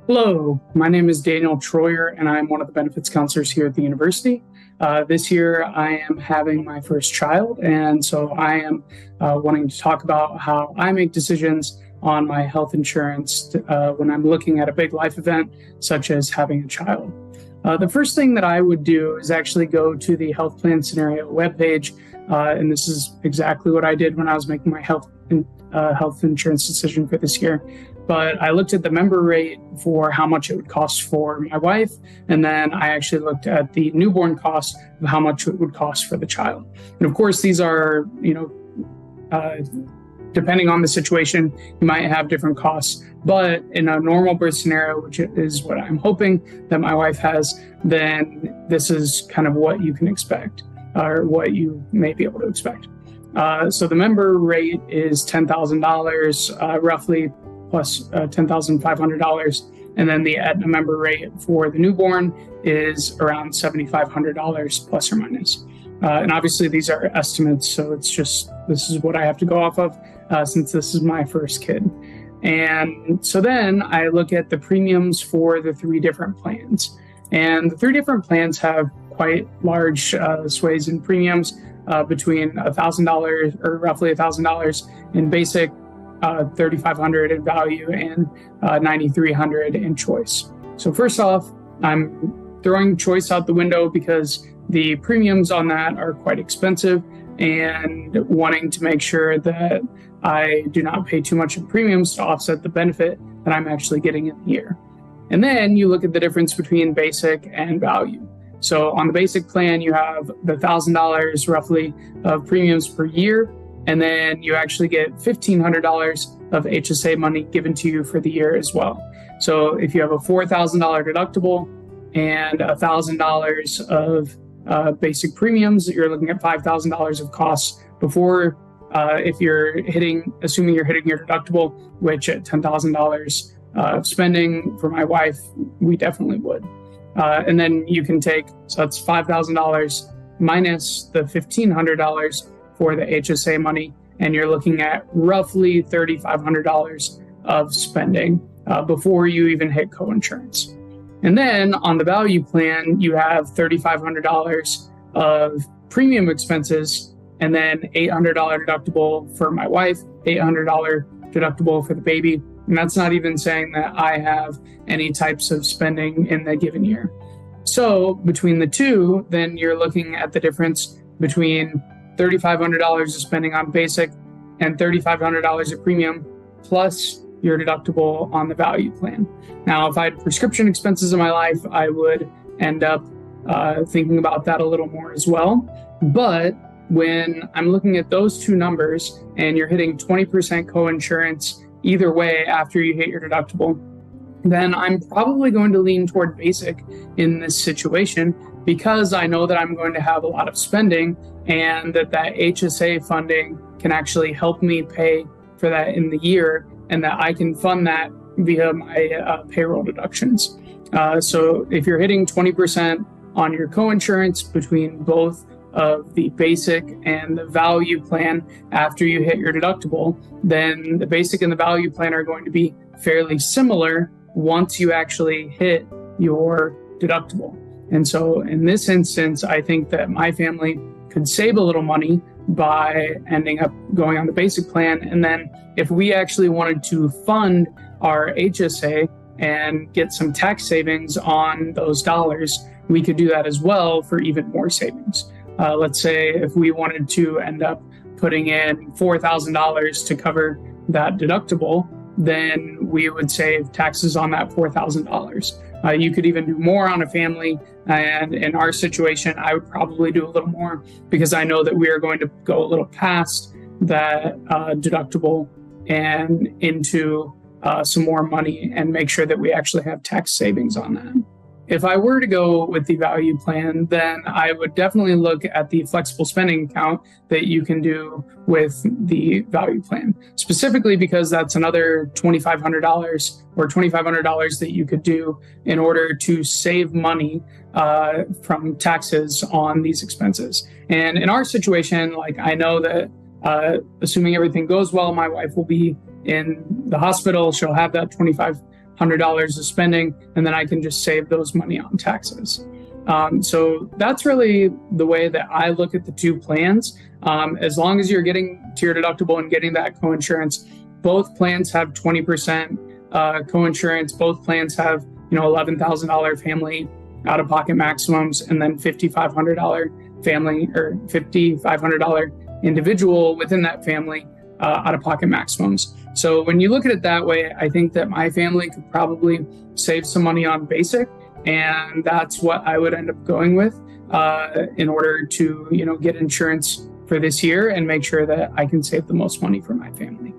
Hello, my name is Daniel Troyer, and I'm one of the benefits counselors here at the university. This year, I am having my first child, and so I am wanting to talk about how I make decisions on my health insurance when I'm looking at a big life event, such as having a child. The first thing that I would do is actually go to the health plan scenario webpage, and this is exactly what I did when I was making my health insurance decision for this year. But I looked at the member rate for how much it would cost for my wife, and then I actually looked at the newborn cost of how much it would cost for the child. And of course, these are, depending on the situation, you might have different costs. But in a normal birth scenario, which is what I'm hoping that my wife has, then this is kind of what you can expect, or what you may be able to expect. So the member rate is $10,000, roughly, plus $10,500. And then the Aetna member rate for the newborn is around $7,500 plus or minus. And obviously these are estimates, so this is what I have to go off of since this is my first kid. And so then I look at the premiums for the three different plans. And the three different plans have quite large sways in premiums between $1,000 or roughly $1,000 in basic, $3,500 in value, and $9,300 in choice. So first off, I'm throwing choice out the window because the premiums on that are quite expensive, and wanting to make sure that I do not pay too much in premiums to offset the benefit that I'm actually getting in the year. And then you look at the difference between basic and value. So on the basic plan, you have the $1,000 roughly of premiums per year, and then you actually get $1,500 of HSA money given to you for the year as well. So if you have a $4,000 deductible and $1,000 of basic premiums, you're looking at $5,000 of costs before, if assuming you're hitting your deductible, which at $10,000 of spending for my wife, we definitely would. And then you can so that's $5,000 minus the $1,500 for the HSA money, and you're looking at roughly $3,500 of spending before you even hit coinsurance. And then on the value plan, you have $3,500 of premium expenses, and then $800 deductible for my wife, $800 deductible for the baby. And that's not even saying that I have any types of spending in the given year. So between the two, then you're looking at the difference between $3,500 of spending on basic and $3,500 of premium, plus your deductible on the value plan. Now, if I had prescription expenses in my life, I would end up thinking about that a little more as well. But when I'm looking at those two numbers and you're hitting 20% coinsurance either way after you hit your deductible, then I'm probably going to lean toward basic in this situation, because I know that I'm going to have a lot of spending, and that HSA funding can actually help me pay for that in the year, and that I can fund that via my payroll deductions. So if you're hitting 20% on your coinsurance between both of the basic and the value plan after you hit your deductible, then the basic and the value plan are going to be fairly similar once you actually hit your deductible. And so in this instance, I think that my family could save a little money by ending up going on the basic plan. And then if we actually wanted to fund our HSA and get some tax savings on those dollars, we could do that as well for even more savings. Let's say if we wanted to end up putting in $4,000 to cover that deductible, then we would save taxes on that $4,000. You could even do more on a family. And in our situation, I would probably do a little more, because I know that we are going to go a little past that deductible and into some more money, and make sure that we actually have tax savings on that. If I were to go with the value plan, then I would definitely look at the flexible spending account that you can do with the value plan, specifically because that's another $2,500 or $2,500 that you could do in order to save money from taxes on these expenses. And in our situation, I know that assuming everything goes well, my wife will be in the hospital. She'll have that $100 of spending, and then I can just save those money on taxes. So that's really the way that I look at the two plans. As long as you're getting to your deductible and getting that coinsurance, both plans have 20% coinsurance. Both plans have, $11,000 family out-of-pocket maximums, and then $5,500 family or $5,500 individual within that family out-of-pocket maximums. So when you look at it that way, I think that my family could probably save some money on basic, and that's what I would end up going with in order to, get insurance for this year and make sure that I can save the most money for my family.